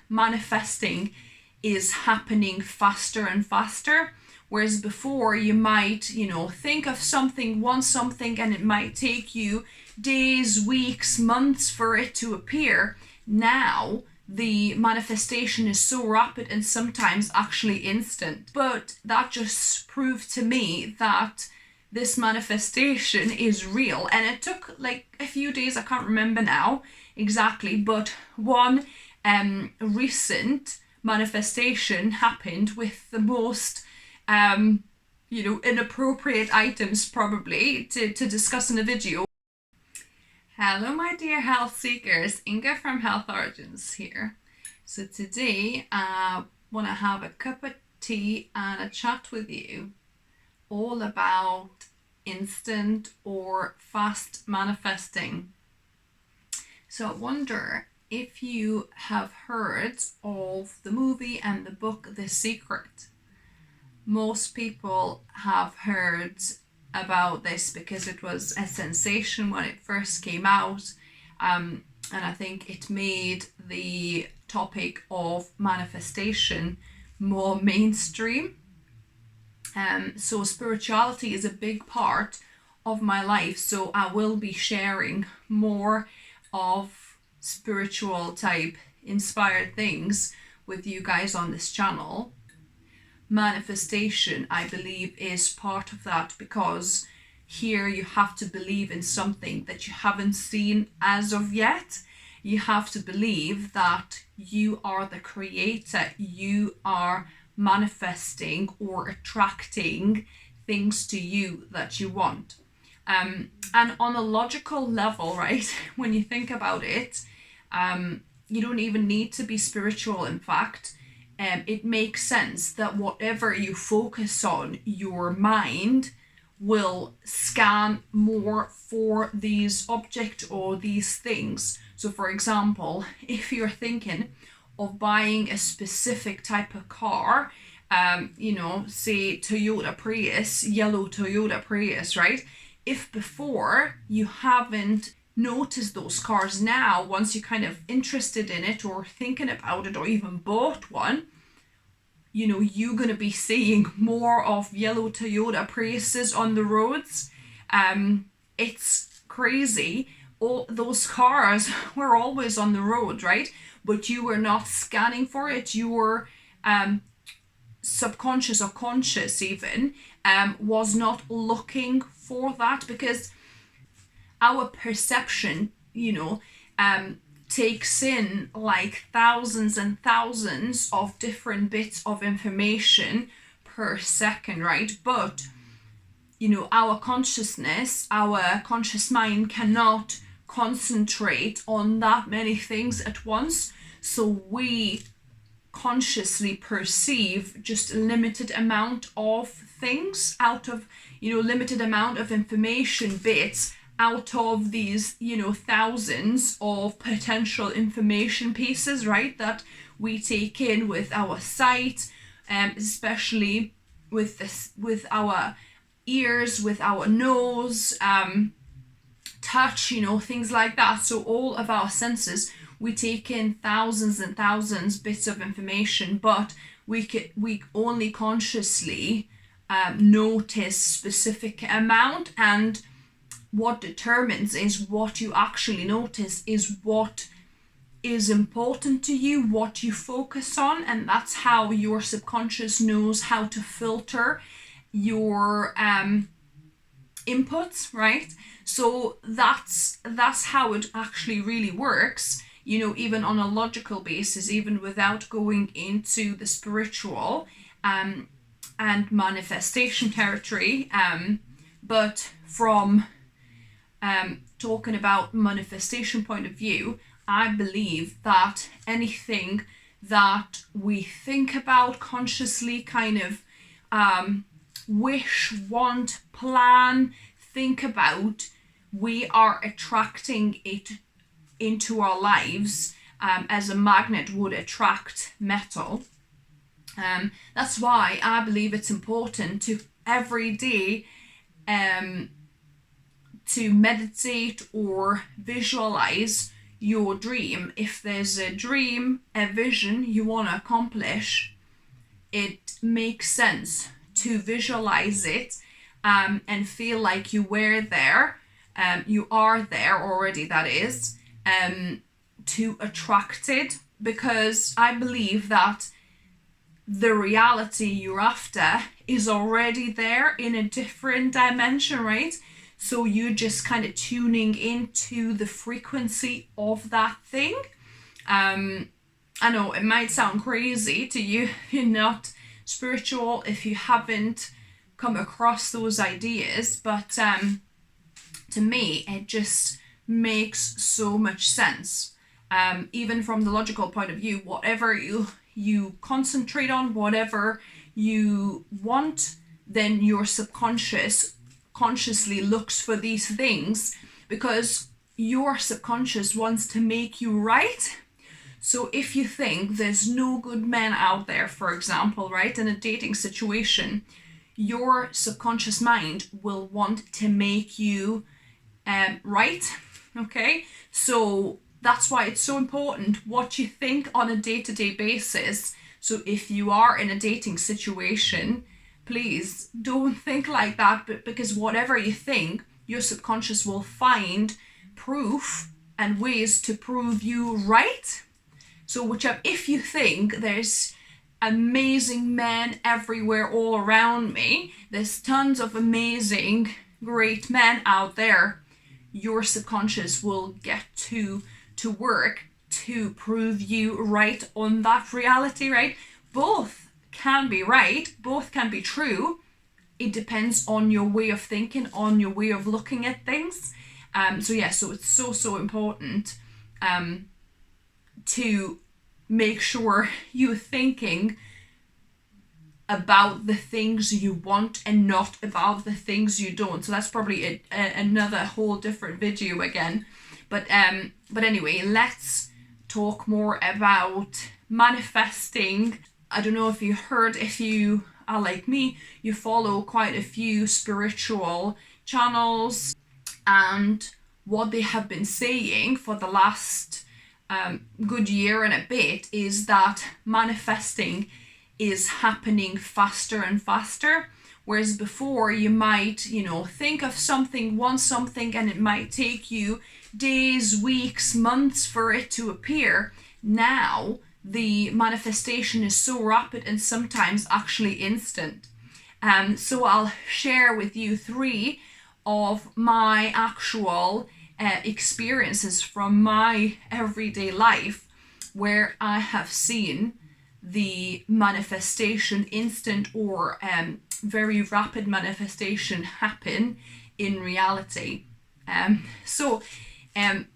manifesting is happening faster and faster. Whereas before you might, think of something, want something, and it might take you days, weeks, months for it to appear. Now the manifestation is so rapid and sometimes actually instant. But that just proved to me that this manifestation is real. And it took like a few days, I can't remember now exactly, but one recent manifestation happened with the most inappropriate items probably to discuss in a video. Hello my dear health seekers, Inga from Health Origins here. So today I want to have a cup of tea and a chat with you all about instant or fast manifesting. So I wonder if you have heard of the movie and the book The Secret. Most people have heard about this because it was a sensation when it first came out, and I think it made the topic of manifestation more mainstream. So spirituality is a big part of my life, so I will be sharing more of spiritual type inspired things with you guys on this channel. Manifestation, I believe, is part of that, because here you have to believe in something that you haven't seen as of yet. You have to believe that you are the creator, you are manifesting or attracting things to you that you want. And on a logical level, right, when you think about it, you don't even need to be spiritual. In fact, it makes sense that whatever you focus on, your mind will scan more for these objects or these things. So for example, if you're thinking of buying a specific type of car, say Toyota Prius, yellow Toyota Prius, right? If before you haven't noticed those cars, now once you're kind of interested in it or thinking about it or even bought one, you're going to be seeing more of yellow Toyota Priuses on the roads. It's crazy. All those cars were always on the road, right? But you were not scanning for it. You were subconscious or conscious even was not looking for that, because our perception, takes in like thousands and thousands of different bits of information per second, right? But our consciousness, our conscious mind cannot concentrate on that many things at once, so we consciously perceive just a limited amount of things out of limited amount of information bits out of these thousands of potential information pieces, right, that we take in with our sight, especially with our ears, with our nose, touch, things like that. So all of our senses, we take in thousands and thousands bits of information, but we only consciously notice specific amount, and what determines is what you actually notice is what is important to you, what you focus on, and that's how your subconscious knows how to filter your inputs, right? So that's how it actually really works, even on a logical basis, even without going into the spiritual and manifestation territory, but from talking about manifestation point of view, I believe that anything that we think about consciously, kind of wish, want, plan, think about, we are attracting it into our lives as a magnet would attract metal. That's why I believe it's important to every day to meditate or visualize your dream, if there's a dream, a vision you want to accomplish, it makes sense to visualize it and feel like you were there, you are there already, that is, to attract it, because I believe that the reality you're after is already there in a different dimension, right? So you're just kind of tuning into the frequency of that thing. I know it might sound crazy to you if you're not spiritual, if you haven't come across those ideas, but to me it just makes so much sense. Even from the logical point of view, whatever you concentrate on, whatever you want, then your subconscious consciously looks for these things, because your subconscious wants to make you right. So if you think there's no good men out there, for example, right, in a dating situation, your subconscious mind will want to make you right. Okay, so that's why it's so important what you think on a day-to-day basis. So if you are in a dating situation, please don't think like that, but because whatever you think, your subconscious will find proof and ways to prove you right. So whichever, if you think there's amazing men everywhere all around me, there's tons of amazing, great men out there, your subconscious will get to work to prove you right on that reality, right? Both can be right, both can be true. It depends on your way of thinking, on your way of looking at things. So it's so important to make sure you're thinking about the things you want and not about the things you don't. So that's probably another whole different video again. But anyway, let's talk more about manifesting. I don't know if you heard, if you are like me, you follow quite a few spiritual channels, and what they have been saying for the last good year and a bit is that manifesting is happening faster and faster. Whereas before you might, think of something, want something, and it might take you days, weeks, months for it to appear. Now the manifestation is so rapid and sometimes actually instant. So I'll share with you 3 of my actual experiences from my everyday life where I have seen the manifestation, instant or very rapid manifestation, happen in reality. It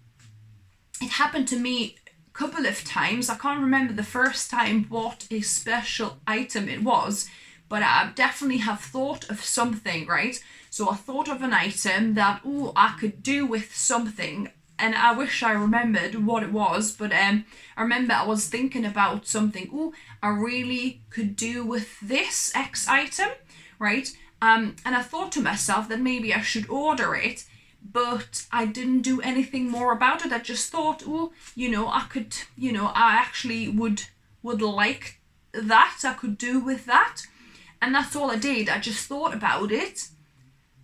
happened to me a couple of times. I can't remember the first time what a special item it was, but I definitely have thought of something, right? So I thought of an item that, I could do with something, and I wish I remembered what it was, but I remember I was thinking about something, I really could do with this X item, right? And I thought to myself that maybe I should order it, but I didn't do anything more about it. I just thought, I could, I actually would like that, I could do with that. And that's all I did. I just thought about it.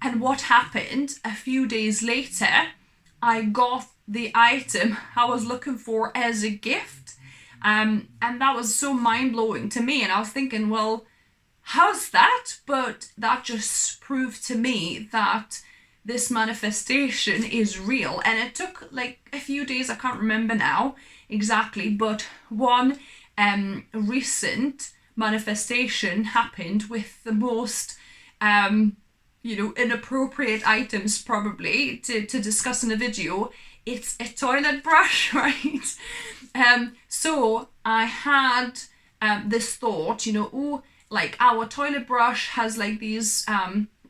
And what happened a few days later, I got the item I was looking for as a gift. And that was so mind-blowing to me. And I was thinking, well, how's that? But that just proved to me that this manifestation is real. And it took like a few days, I can't remember now exactly, but one recent manifestation happened with the most inappropriate items probably to discuss in a video. It's a toilet brush, right? So I had this thought, like our toilet brush has like these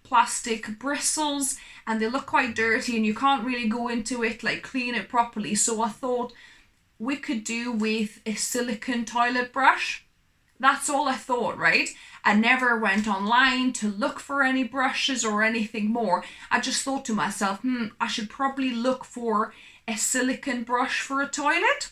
plastic bristles, and they look quite dirty and you can't really go into it, like clean it properly. So I thought we could do with a silicone toilet brush. That's all I thought, right? I never went online to look for any brushes or anything more. I just thought to myself, I should probably look for a silicone brush for a toilet,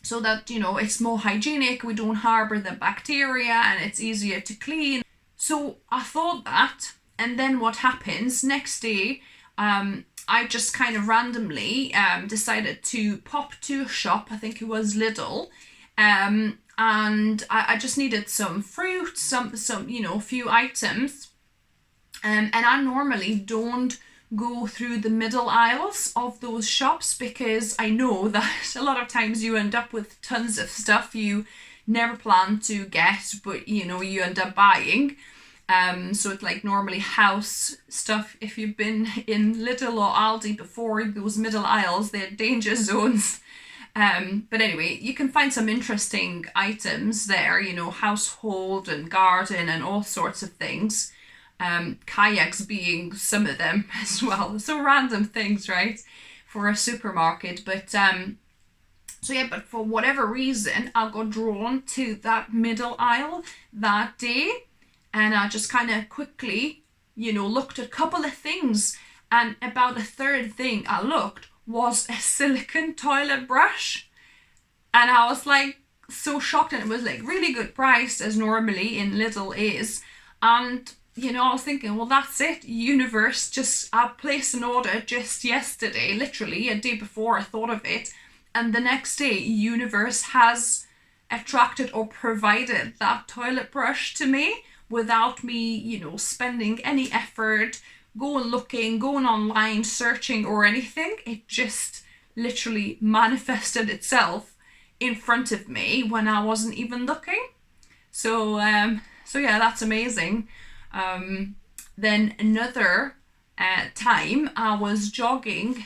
so that, you know, it's more hygienic, we don't harbour the bacteria, and it's easier to clean. So I thought that, and then what happens next day, I just kind of randomly decided to pop to a shop, I think it was Lidl, and I just needed some fruit, some you know, a few items, and I normally don't go through the middle aisles of those shops, because I know that a lot of times you end up with tons of stuff you never plan to get, but you know, you end up buying. So it's like normally house stuff. If you've been in Lidl or Aldi before, those middle aisles, they're danger zones. But anyway, you can find some interesting items there, you know, household and garden and all sorts of things. Kayaks being some of them as well. So random things, right, for a supermarket. But so yeah, but for whatever reason, I got drawn to that middle aisle that day. And I just kind of quickly, you know, looked at a couple of things. And about a third thing I looked was a silicone toilet brush. And I was like so shocked. And it was like really good price, as normally in Lidl is. And, you know, I was thinking, well, that's it. Universe, I placed an order just yesterday, literally a day before I thought of it. And the next day, Universe has attracted or provided that toilet brush to me, without me, you know, spending any effort, going online, searching or anything. It just literally manifested itself in front of me when I wasn't even looking. So yeah, that's amazing. Then another time I was jogging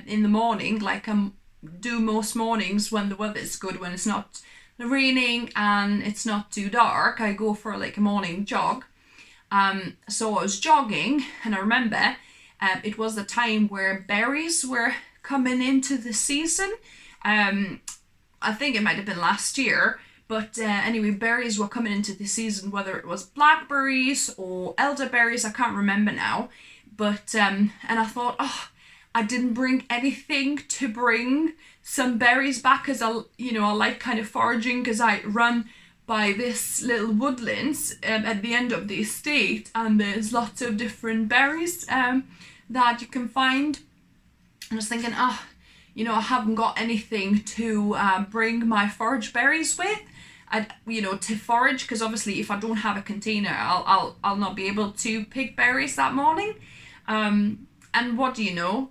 in the morning, like I do most mornings when the weather's good, when it's not raining and it's not too dark. I go for like a morning jog. So I was jogging, and I remember it was the time where berries were coming into the season. I think it might have been last year, but anyway, berries were coming into the season, whether it was blackberries or elderberries, I can't remember now. But and I thought, oh, I didn't bring anything to bring some berries back, as I like kind of foraging, because I run by this little woodlands at the end of the estate, and there's lots of different berries that you can find. And I was thinking, I haven't got anything to bring my forage berries with. To forage, because obviously if I don't have a container, I'll not be able to pick berries that morning. And what do you know?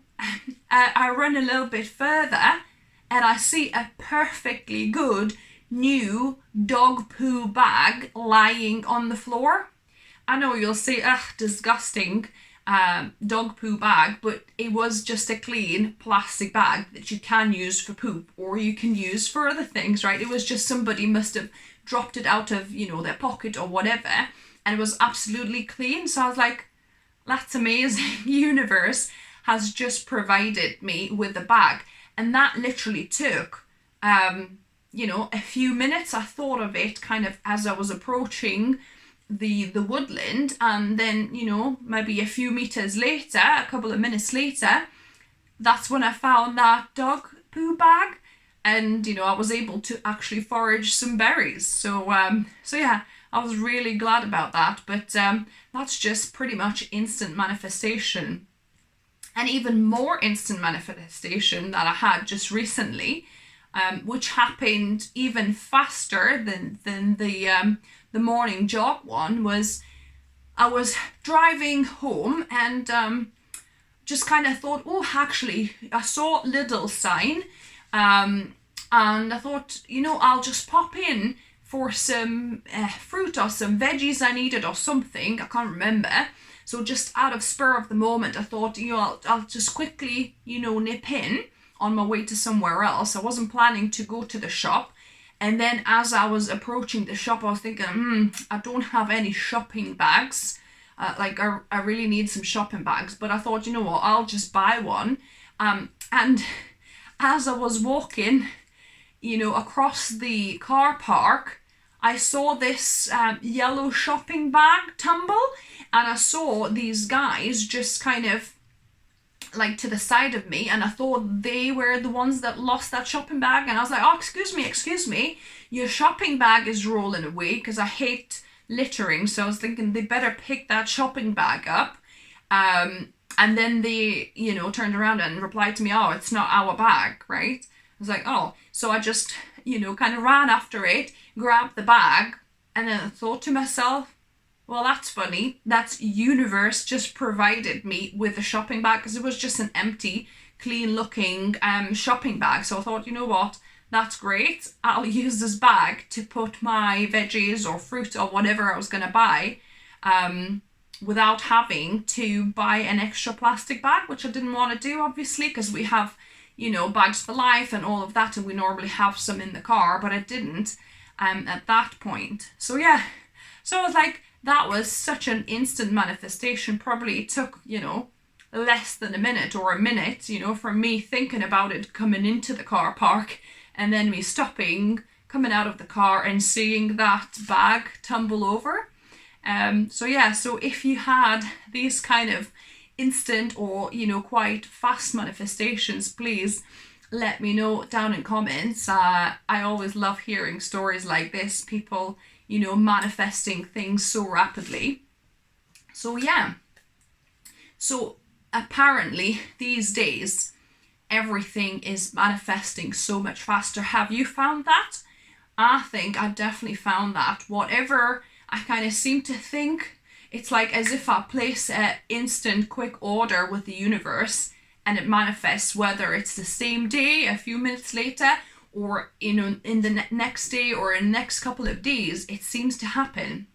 I run a little bit further, and I see a perfectly good new dog poo bag lying on the floor. I know you'll say, disgusting dog poo bag, but it was just a clean plastic bag that you can use for poop, or you can use for other things, right? It was just somebody must have dropped it out of, their pocket or whatever, and it was absolutely clean. So I was like, that's amazing. Universe has just provided me with a bag. And that literally took, a few minutes. I thought of it kind of as I was approaching the woodland, and then, maybe a few meters later, a couple of minutes later, that's when I found that dog poo bag, and, I was able to actually forage some berries. So yeah, I was really glad about that. But that's just pretty much instant manifestation. And even more instant manifestation that I had just recently, which happened even faster than the morning jog one, was I was driving home and just kind of thought, oh, actually, I saw Lidl sign, and I thought, I'll just pop in for some fruit or some veggies I needed or something. I can't remember. So just out of spur of the moment, I thought, I'll just quickly, nip in on my way to somewhere else. I wasn't planning to go to the shop. And then as I was approaching the shop, I was thinking, I don't have any shopping bags. I really need some shopping bags. But I thought, you know what, I'll just buy one. And as I was walking, across the car park, I saw this yellow shopping bag tumble, and I saw these guys just kind of like to the side of me, and I thought they were the ones that lost that shopping bag. And I was like, oh, excuse me, your shopping bag is rolling away, because I hate littering. So I was thinking they better pick that shopping bag up. And then they, you know, turned around and replied to me, oh, it's not our bag, right? I was like, oh. So I just, you know, kind of ran after it, grabbed the bag, and then I thought to myself, well, that's funny. That's universe just provided me with a shopping bag, because it was just an empty, clean looking shopping bag. So I thought, you know what? That's great. I'll use this bag to put my veggies or fruit or whatever I was going to buy without having to buy an extra plastic bag, which I didn't want to do, obviously, because we have, you know, bags for life and all of that, and we normally have some in the car, but I didn't at that point. So yeah, so I was like, that was such an instant manifestation. Probably took, you know, less than a minute or a minute, you know, from me thinking about it coming into the car park, and then me stopping, coming out of the car and seeing that bag tumble over. So yeah, so if you had these kind of instant or, you know, quite fast manifestations, please let me know down in comments. I always love hearing stories like this, people, you know, manifesting things so rapidly. So yeah, so apparently these days everything is manifesting so much faster. Have you found that? I think I've definitely found that. Whatever I kind of seem to think, it's like as if I place an instant quick order with the universe and it manifests, whether it's the same day, a few minutes later, or, you know, in the next day or in the next couple of days, it seems to happen.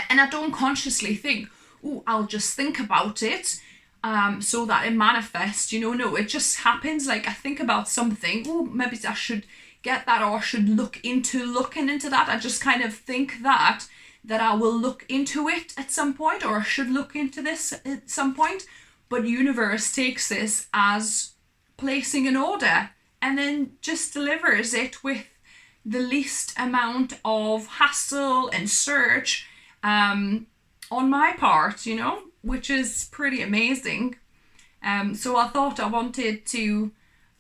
And I don't consciously think, oh, I'll just think about it so that it manifests, you know. No, it just happens. Like I think about something, oh, maybe I should get that, or I should look into looking into that. I just kind of think that I will look into it at some point, or I should look into this at some point. But universe takes this as placing an order and then just delivers it with the least amount of hassle and search on my part, you know, which is pretty amazing. So I thought I wanted to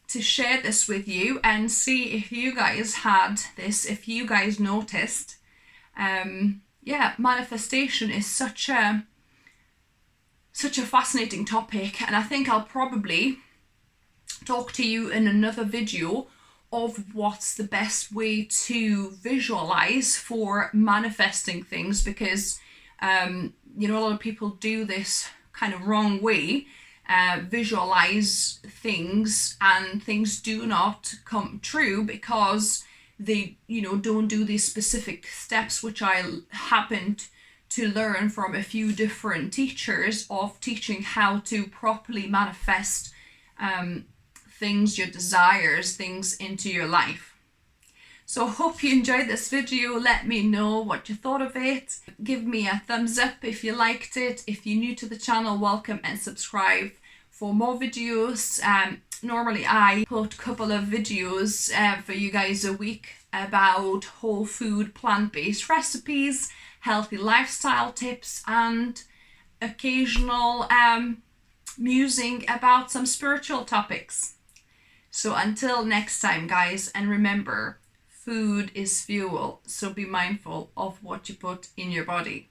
share this with you and see if you guys had this, if you guys noticed. Yeah, manifestation is such a fascinating topic, and I think I'll probably talk to you in another video of what's the best way to visualize for manifesting things, because you know, a lot of people do this kind of wrong way, visualize things, and things do not come true because they, you know, don't do these specific steps, which I happened to learn from a few different teachers of teaching how to properly manifest things, your desires, things into your life. So hope you enjoyed this video. Let me know what you thought of it. Give me a thumbs up if you liked it. If you're new to the channel, welcome and subscribe for more videos. Normally I put a couple of videos for you guys a week about whole food, plant-based recipes, healthy lifestyle tips, and occasional musing about some spiritual topics. So until next time, guys, and remember, food is fuel, so be mindful of what you put in your body.